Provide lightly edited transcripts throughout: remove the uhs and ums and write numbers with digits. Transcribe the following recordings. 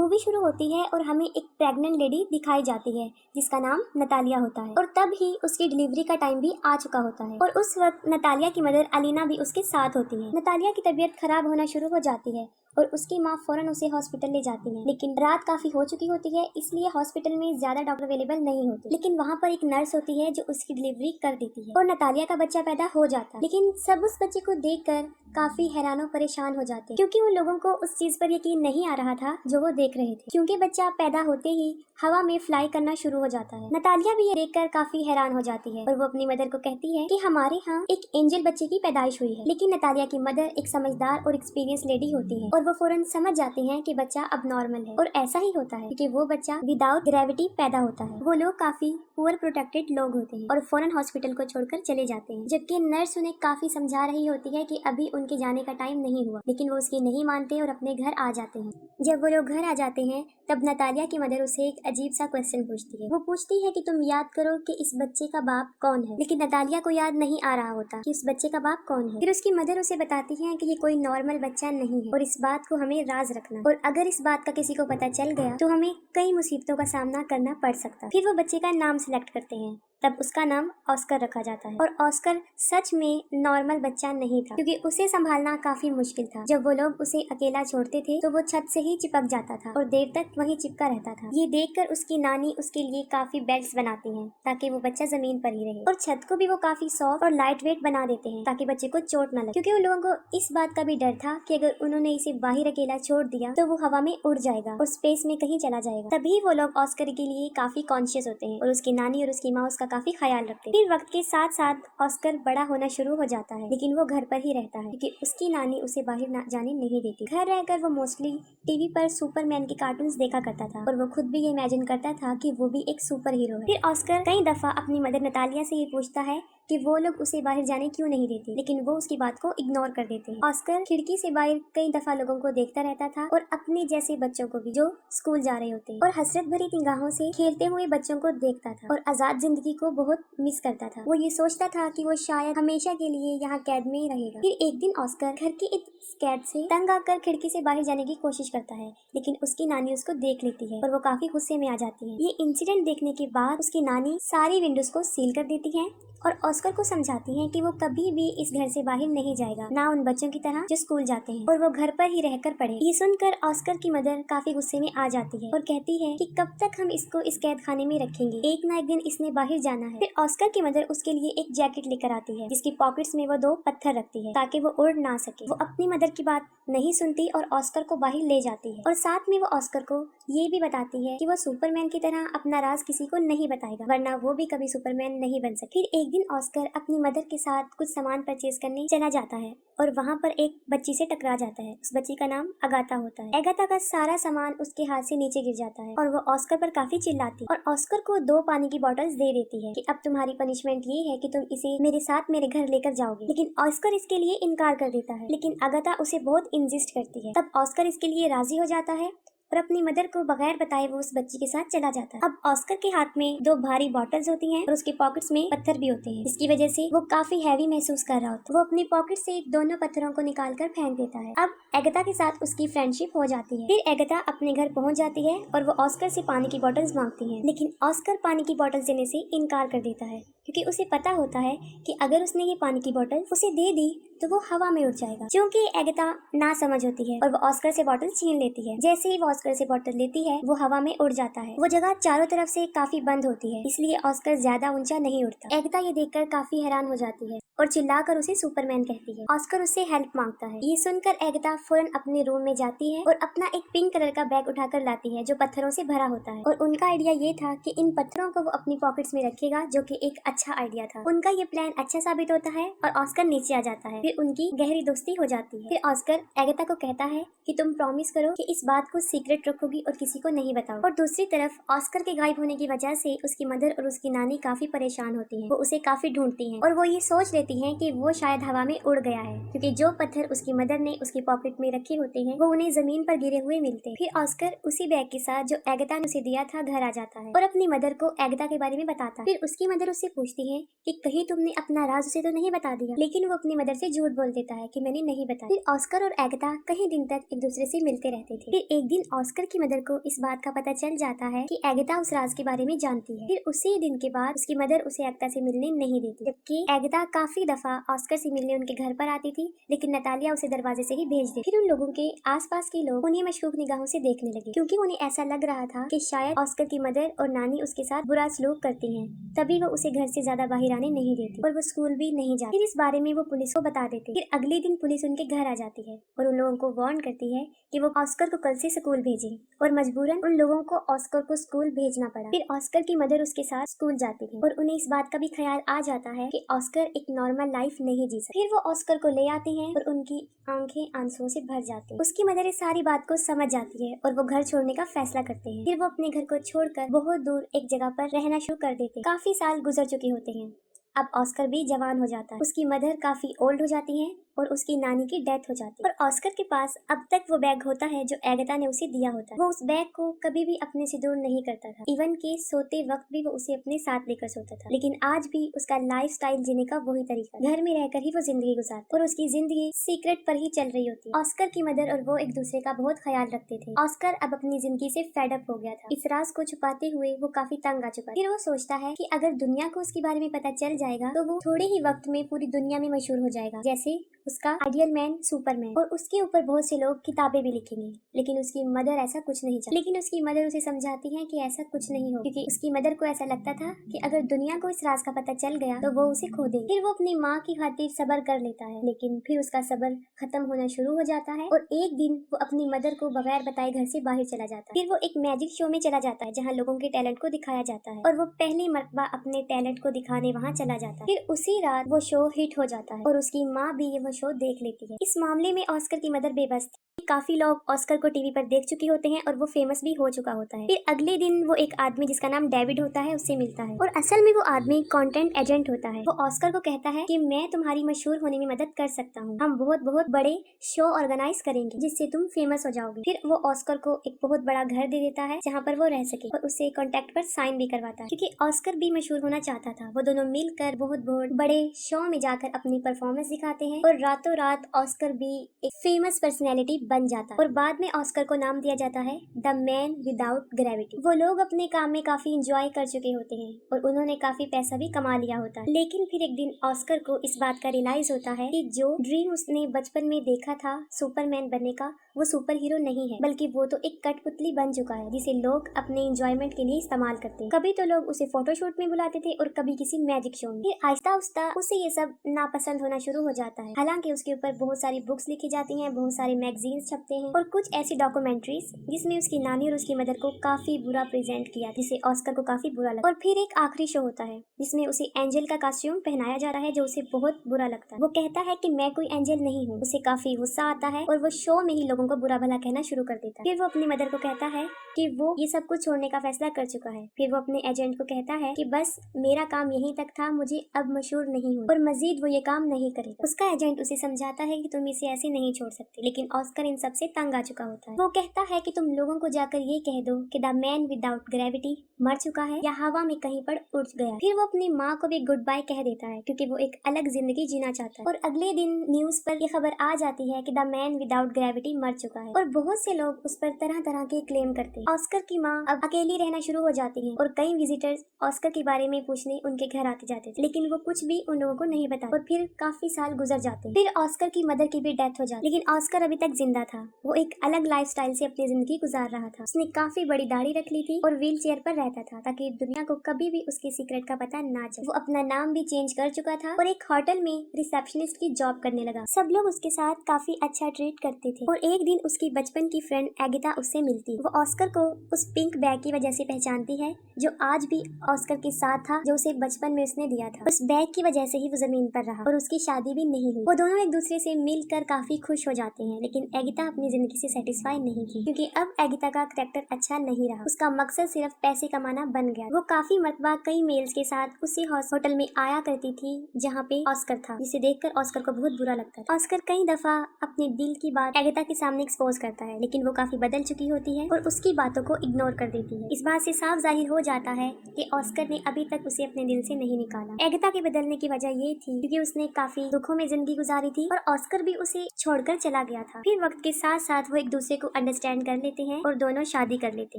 Movie शुरू होती है और हमें एक प्रेग्नेंट लेडी दिखाई जाती है जिसका नाम नतालिया होता है और तब ही उसकी डिलीवरी का टाइम भी आ चुका होता है और उस वक्त नतालिया की मदर अलीना भी उसके साथ होती है। नतालिया की तबीयत खराब होना शुरू हो जाती है और उसकी माँ फौरन उसे हॉस्पिटल ले जाती है, लेकिन रात काफी हो चुकी होती है इसलिए हॉस्पिटल में ज्यादा डॉक्टर अवेलेबल नहीं होते। लेकिन वहाँ पर एक नर्स होती है जो उसकी डिलीवरी कर देती है और नतालिया का बच्चा पैदा हो जाता है। लेकिन सब उस बच्चे को देखकर काफी हैरान और परेशान हो जाते हैं क्योंकि उन लोगों को उस चीज पर यकीन नहीं आ रहा था जो वो देख रहे थे, क्योंकि बच्चा पैदा होते ही हवा में फ्लाई करना शुरू हो जाता है। नतालिया भी ये देखकर काफी हैरान हो जाती है और वो अपनी मदर को कहती है कि हमारे यहाँ एक एंजल बच्चे की पैदाइश हुई है। लेकिन नतालिया की मदर एक समझदार और एक्सपीरियंस लेडी होती है और वो फौरन समझ जाते हैं कि बच्चा अब नॉर्मल है और ऐसा ही होता है क्योंकि वो बच्चा विदाउट ग्रेविटी पैदा होता है। वो लोग काफी पुअर प्रोटेक्टेड लोग होते हैं और फौरन हॉस्पिटल को छोड़कर चले जाते हैं, जबकि नर्स उन्हें काफी समझा रही होती है कि अभी उनके जाने का टाइम नहीं हुआ, लेकिन वो उसकी नहीं मानते और अपने घर आ जाते हैं। जब वो लोग घर आ जाते हैं तब नतालिया की मदर उसे एक अजीब सा क्वेश्चन पूछती है। वो पूछती है कि तुम याद करो कि इस बच्चे का बाप कौन है, लेकिन नतालिया को याद नहीं आ रहा होता कि उस बच्चे का बाप कौन है। फिर उसकी मदर उसे बताती है कि ये कोई नॉर्मल बच्चा नहीं है और इस बात को हमें राज रखना, और अगर इस बात का किसी को पता चल गया तो हमें कई मुसीबतों का सामना करना पड़ सकता। फिर वो बच्चे का नाम सिलेक्ट करते हैं, तब उसका नाम ऑस्कर रखा जाता है और ऑस्कर सच में नॉर्मल बच्चा नहीं था क्योंकि उसे संभालना काफी मुश्किल था। जब वो लोग उसे अकेला छोड़ते थे तो वो छत से ही चिपक जाता था और देर तक वहीं चिपका रहता था। ये देखकर उसकी नानी उसके लिए काफी बेड्स बनाती हैं ताकि वो बच्चा जमीन पर ही रहे, और छत को भी वो काफी सॉफ्ट और लाइट वेट बना देते हैं ताकि बच्चे को चोट न लगे, क्योंकि उन लोगों को इस बात का भी डर था कि अगर उन्होंने इसे बाहर अकेला छोड़ दिया तो वो हवा में उड़ जाएगा और स्पेस में कहीं चला जाएगा। तभी वो लोग ऑस्कर के लिए काफी कॉन्शियस होते हैं और उसकी नानी और उसकी माँ उसका काफी ख्याल रखते हैं। फिर वक्त के साथ साथ ऑस्कर बड़ा होना शुरू हो जाता है, लेकिन वो घर पर ही रहता है क्योंकि उसकी नानी उसे बाहर जाने नहीं देती। घर रहकर वो मोस्टली टीवी पर सुपरमैन के कार्टून्स देखा करता था और वो खुद भी ये इमेजिन करता था कि वो भी एक सुपर हीरो है। फिर ऑस्कर कई दफा अपनी मदर नतालिया से ये पूछता है कि वो लोग उसे बाहर जाने क्यों नहीं देते, लेकिन वो उसकी बात को इग्नोर कर देते हैं। ऑस्कर खिड़की से बाहर कई दफा लोगों को देखता रहता था और अपने जैसे बच्चों को भी जो स्कूल जा रहे होते हैं और हसरत भरी निगाहों से खेलते हुए बच्चों को देखता था और आजाद जिंदगी को बहुत मिस करता था। वो ये सोचता था कि वो शायद हमेशा के लिए यहाँ कैद में ही रहेगा। फिर एक दिन ऑस्कर घर के इस कैद से तंग आकर खिड़की से बाहर जाने की कोशिश करता है, लेकिन उसकी नानी उसको देख लेती है और वो काफी गुस्से में आ जाती है। ये इंसिडेंट देखने के बाद उसकी नानी सारी विंडोज को सील कर देती है और ऑस्कर को समझाती हैं कि वो कभी भी इस घर से बाहर नहीं जाएगा, ना उन बच्चों की तरह जो स्कूल जाते हैं, और वो घर पर ही रहकर पढ़े। ये सुनकर ऑस्कर की मदर काफी गुस्से में आ जाती है और कहती है कि कब तक हम इसको इस कैद खाने में रखेंगे, एक ना एक दिन इसने बाहर जाना है। फिर ऑस्कर की मदर उसके लिए एक जैकेट लेकर आती है जिसकी पॉकेट्स में वो 2 पत्थर रखती है ताकि वो उड़ ना सके। वो अपनी मदर की बात नहीं सुनती और ऑस्कर को बाहर ले जाती है और साथ में वो ऑस्कर को ये भी बताती है कि वो सुपरमैन की तरह अपना राज किसी को नहीं बताएगा, वरना वो भी कभी सुपरमैन नहीं बन सके। फिर एक दिन ऑस्कर अपनी मदर के साथ कुछ सामान परचेज करने चला जाता है और वहाँ पर एक बच्ची से टकरा जाता है। उस बच्ची का नाम अगाथा होता है। अगाथा का सारा सामान उसके हाथ से नीचे गिर जाता है और वो ऑस्कर पर काफी चिल्लाती है और ऑस्कर को 2 पानी की बोतल्स दे देती है कि अब तुम्हारी पनिशमेंट ये है कि तुम इसे मेरे साथ मेरे घर लेकर जाओगे। लेकिन ऑस्कर इसके लिए इनकार कर देता है, लेकिन अगाथा उसे बहुत इंसिस्ट करती है। तब ऑस्कर इसके लिए राजी हो जाता है और अपनी मदर को बगैर बताए वो उस बच्ची के साथ चला जाता है। अब ऑस्कर के हाथ में 2 भारी बॉटल्स होती हैं और उसके पॉकेट्स में पत्थर भी होते हैं, जिसकी वजह से वो काफी हैवी महसूस कर रहा होता है। वो अपनी पॉकेट से दोनों पत्थरों को निकाल कर फेंक देता है। अब एगाथा के साथ उसकी फ्रेंडशिप हो जाती है। फिर एगाथा अपने घर पहुंच जाती है और वो ऑस्कर से पानी की बॉटल्स मांगती है, लेकिन ऑस्कर पानी की बॉटल्स देने से इनकार कर देता है क्योंकि उसे पता होता है कि अगर उसने ये पानी की बोतल उसे दे दी तो वो हवा में उड़ जाएगा। क्योंकि एगाथा ना समझ होती है और वो ऑस्कर से बोतल छीन लेती है। जैसे ही वो ऑस्कर से बोतल लेती है वो हवा में उड़ जाता है। वो जगह चारों तरफ से काफी बंद होती है, इसलिए ऑस्कर ज्यादा ऊंचा नहीं उड़ता। एगाथा ये देखकर काफी हैरान हो जाती है और चिल्लाकर उसे सुपरमैन कहती है। ऑस्कर उससे हेल्प मांगता है। ये सुनकर एगाथा फौरन अपने रूम में जाती है और अपना एक पिंक कलर का बैग उठाकर लाती है जो पत्थरों से भरा होता है, और उनका आइडिया ये था कि इन पत्थरों को वो अपनी पॉकेट्स में रखेगा, जो कि एक अच्छा आइडिया था। उनका ये प्लान अच्छा साबित होता है और ऑस्कर नीचे आ जाता है। फिर उनकी गहरी दोस्ती हो जाती है। फिर ऑस्कर एगाथा को कहता है कि तुम प्रॉमिस करो कि इस बात को सीक्रेट रखोगी और किसी को नहीं बताओ। और दूसरी तरफ ऑस्कर के गायब होने की वजह से उसकी मदर और उसकी नानी काफी परेशान होती हैं। वो उसे काफी ढूंढती हैं और वो ये सोच लेती हैं कि वो शायद हवा में उड़ गया है, क्योंकि जो पत्थर उसकी मदर ने उसकी पॉकेट में रखे होते हैं वो उन्हें जमीन पर गिरे हुए मिलते हैं। फिर ऑस्कर उसी बैग के साथ जो एगाथा ने उसे दिया था घर आ जाता है और अपनी मदर को एगाथा के बारे में बताता है। फिर उसकी मदर उससे पूछती है कि कहीं तुमने अपना राज उसे तो नहीं बता दिया, लेकिन वो अपनी मदर से झूठ बोल देता है कि मैंने नहीं बताया। फिर ऑस्कर और एगाथा कई दिन तक एक दूसरे से मिलते रहते थे। फिर एक दिन ऑस्कर की मदर को इस बात का पता चल जाता है कि एगाथा उस राज के बारे में जानती है। फिर उसी दिन के बाद उसकी मदर उसे एगाथा से मिलने नहीं देती, जबकि एगाथा काफी दफा ऑस्कर से मिलने उनके घर पर आती थी, लेकिन नतालिया उसे दरवाजे से ही भेज देती। फिर उन लोगों के आसपास के लोग उन्हें मशकूक निगाहों से देखने लगे, क्योंकि उन्हें ऐसा लग रहा था कि शायद ऑस्कर की मदर और नानी उसके साथ बुरा सलूक करती हैं, तभी वो उसे घर से ज्यादा बाहर आने नहीं देती और वो स्कूल भी नहीं जाती। फिर इस बारे में वो पुलिस को बता देती। फिर अगले दिन पुलिस उनके घर आ जाती है और उन लोगों को वार्न करती है कि वो ऑस्कर को कल से स्कूल भेजें, और मजबूरन उन लोगों को ऑस्कर को स्कूल भेजना पड़ा। फिर ऑस्कर की मदर उसके साथ स्कूल जाती है और उन्हें इस बात का भी ख्याल आ जाता है कि ऑस्कर एक नॉर्मल लाइफ नहीं जी सकता। फिर वो ऑस्कर को ले आती हैं और उनकी आंखें आंसुओं से भर जाती हैं। उसकी मदर इस सारी बात को समझ जाती है और वो घर छोड़ने का फैसला करते हैं। फिर वो अपने घर को छोड़कर बहुत दूर एक जगह पर रहना शुरू कर देते हैं। काफी साल गुजर चुके होते हैं। अब ऑस्कर भी जवान हो जाता है, उसकी मदर काफी ओल्ड हो जाती है और उसकी नानी की डेथ हो जाती है। और ऑस्कर के पास अब तक वो बैग होता है जो एगाथा ने उसे दिया होता है। वो उस बैग को कभी भी अपने से दूर नहीं करता था, इवन कि सोते वक्त भी वो उसे अपने साथ लेकर सोता था। लेकिन आज भी उसका लाइफ स्टाइल जीने का वही तरीका, घर में रहकर ही वो जिंदगी गुजारता और उसकी जिंदगी सीक्रेट पर ही चल रही होती है। ऑस्कर की मदर और वो एक दूसरे का बहुत ख्याल रखते थे। ऑस्कर अब अपनी जिंदगी से फेड अप हो गया था। इस राज को छुपाते हुए वो काफी तंग आ चुका है। फिर वो सोचता है कि अगर दुनिया को उसके बारे में पता चल जाएगा तो वो थोड़े ही वक्त में पूरी दुनिया में मशहूर हो जाएगा, जैसे उसका आइडियल मैन सुपरमैन, और उसके ऊपर बहुत से लोग किताबें भी लिखेंगे। लेकिन उसकी मदर ऐसा कुछ नहीं चाहती। लेकिन उसकी मदर उसे समझाती है कि ऐसा कुछ नहीं हो, क्योंकि उसकी मदर को ऐसा लगता था कि अगर दुनिया को इस राज का पता चल गया तो वो उसे खो देगी। फिर वो अपनी माँ की खातिर सब्र कर लेता है, लेकिन फिर उसका सब्र खत्म होना शुरू हो जाता है और एक दिन वो अपनी मदर को बगैर बताए घर से बाहर चला जाता है। फिर वो एक मैजिक शो में चला जाता है जहाँ लोगों के टैलेंट को दिखाया जाता है और वो पहली मर्तबा अपने टैलेंट को दिखाने वहाँ चला जाता है। फिर उसी रात वो शो हिट हो जाता है और उसकी माँ भी वो शो देख लेती है। इस मामले में ऑस्कर की मदर बेबस थी। काफी लोग ऑस्कर को टीवी पर देख चुके होते हैं और वो फेमस भी हो चुका होता है। फिर अगले दिन वो एक आदमी जिसका नाम डेविड होता है उससे मिलता है और असल में वो आदमी कंटेंट एजेंट होता है। वो ऑस्कर को कहता है कि मैं तुम्हारी मशहूर होने में मदद कर सकता हूँ, हम बहुत बहुत बड़े शो ऑर्गेनाइज करेंगे जिससे तुम फेमस हो जाओगे। फिर वो ऑस्कर को एक बहुत बड़ा घर दे देता है जहाँ पर वो रह सके और उससे कॉन्ट्रैक्ट पर साइन भी करवाता है, क्योंकि ऑस्कर भी मशहूर होना चाहता था। वो दोनों मिलकर बहुत बहुत बड़े शो में जाकर अपनी परफॉर्मेंस दिखाते हैं और रातों रात ऑस्कर भी एक फेमस पर्सनैलिटी बन जाता है और बाद में ऑस्कर को नाम दिया जाता है द मैन विदाउट ग्रेविटी। वो लोग अपने काम में काफी इंजॉय कर चुके होते हैं और उन्होंने काफी पैसा भी कमा लिया होता है। लेकिन फिर एक दिन ऑस्कर को इस बात का रियलाइज होता है कि जो ड्रीम उसने बचपन में देखा था सुपरमैन बनने का, वो सुपर हीरो नहीं है, बल्कि वो तो एक कठपुतली बन चुका है जिसे लोग अपने इंजॉयमेंट के लिए इस्तेमाल करते हैं। कभी तो लोग उसे फोटोशूट में बुलाते थे और कभी किसी मैजिक शो में। फिर आहिस्ता आहिस्ता उसे ये सब नापसंद होना शुरू हो जाता है। हालांकि उसके ऊपर बहुत सारी बुक्स लिखी जाती हैं, बहुत सारे मैगजीन्स छपते हैं और कुछ ऐसी डॉक्यूमेंट्रीज जिसमें उसकी नानी और उसकी मदर को काफी बुरा प्रेजेंट किया, जिसे ऑस्कर को काफी बुरा लगा। और फिर एक आखिरी शो होता है जिसमें उसे एंजल का कॉस्ट्यूम पहनाया जा रहा है जो उसे बहुत बुरा लगता है। वो कहता है कि मैं कोई एंजल नहीं हूँ। उसे काफी गुस्सा आता है और वो शो में ही लोगों को बुरा भला कहना शुरू कर देता है। फिर वो अपनी मदर को कहता है कि वो ये सब कुछ छोड़ने का फैसला कर चुका है। फिर वो अपने एजेंट को कहता है कि बस मेरा काम यहीं तक था, मुझे अब मशहूर नहीं हूँ और मजीद वो ये काम नहीं करेगा। उसका एजेंट उसे समझाता है कि तुम इसे ऐसे नहीं छोड़ सकते, लेकिन ऑस्कर इन सब से तंग आ चुका होता है। वो कहता है कि तुम लोगों को जाकर ये कह दो कि द मैन विदाउट ग्रेविटी मर चुका है या हवा में कहीं पर उड़ गया। फिर वो अपनी माँ को भी गुड बाय कह देता है क्योंकि वो एक अलग जिंदगी जीना चाहता है। और अगले दिन न्यूज पर ये खबर आ जाती है कि द मैन विदाउट ग्रेविटी मर चुका है और बहुत से लोग उस पर तरह तरह के क्लेम करते हैं। ऑस्कर की माँ अब अकेली रहना शुरू हो जाती है और कई विजिटर्स ऑस्कर के बारे में पूछने उनके घर आते जाते थे, लेकिन वो कुछ भी उन लोगों को नहीं बता। और फिर काफी साल गुजर जाते हैं। फिर ऑस्कर की मदर की भी डेथ हो जाती, लेकिन ऑस्कर अभी तक जिंदा था। वो एक अलग लाइफस्टाइल से अपनी जिंदगी गुजार रहा था। उसने काफी बड़ी दाढ़ी रख ली थी और व्हील चेयर पर रहता था ताकि दुनिया को कभी भी उसके सीक्रेट का पता ना चले। वो अपना नाम भी चेंज कर चुका था और एक होटल में रिसेप्शनिस्ट की जॉब करने लगा। सब लोग उसके साथ काफी अच्छा ट्रीट करते थे और एक दिन उसकी बचपन की फ्रेंड एगाथा उससे मिलती। वो ऑस्कर को उस पिंक बैग की वजह से पहचानती है जो आज भी ऑस्कर के साथ था, जो उसे बचपन में उसने दिया था। उस बैग की वजह से ही वो जमीन पर रहा और उसकी शादी भी नहीं हुई। वो दोनों एक दूसरे से मिलकर काफी खुश हो जाते हैं, लेकिन एगिता अपनी जिंदगी से सेटिस्फाई नहीं थी, क्योंकि अब एगिता का कैरेक्टर अच्छा नहीं रहा। उसका मकसद सिर्फ पैसे कमाना बन गया। वो काफी मरतबा कई मेल्स के साथ उसी होटल में आया करती थी जहाँ पे ऑस्कर था, जिसे देखकर ऑस्कर को बहुत बुरा लगता था। ऑस्कर कई दफा अपने दिल की बात एगिता के सामने एक्सपोज करता है, लेकिन वो काफी बदल चुकी होती है और उसकी बातों को इग्नोर कर देती है। इस बात से साफ जाहिर हो जाता है कि ऑस्कर ने अभी तक उसे अपने दिल से नहीं निकाला। एगिता के बदलने की वजह ये थी क्योंकि उसने काफी दुखों में जिंदगी गुजारी थी और ऑस्कर भी उसे छोड़कर चला गया था। फिर वक्त के साथ साथ वो एक दूसरे को अंडरस्टैंड कर लेते हैं और दोनों शादी कर लेते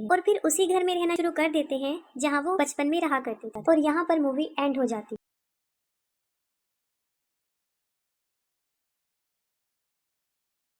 हैं और फिर उसी घर में रहना शुरू कर देते हैं जहाँ वो बचपन में रहा करते थे। और यहाँ पर मूवी एंड हो जाती है।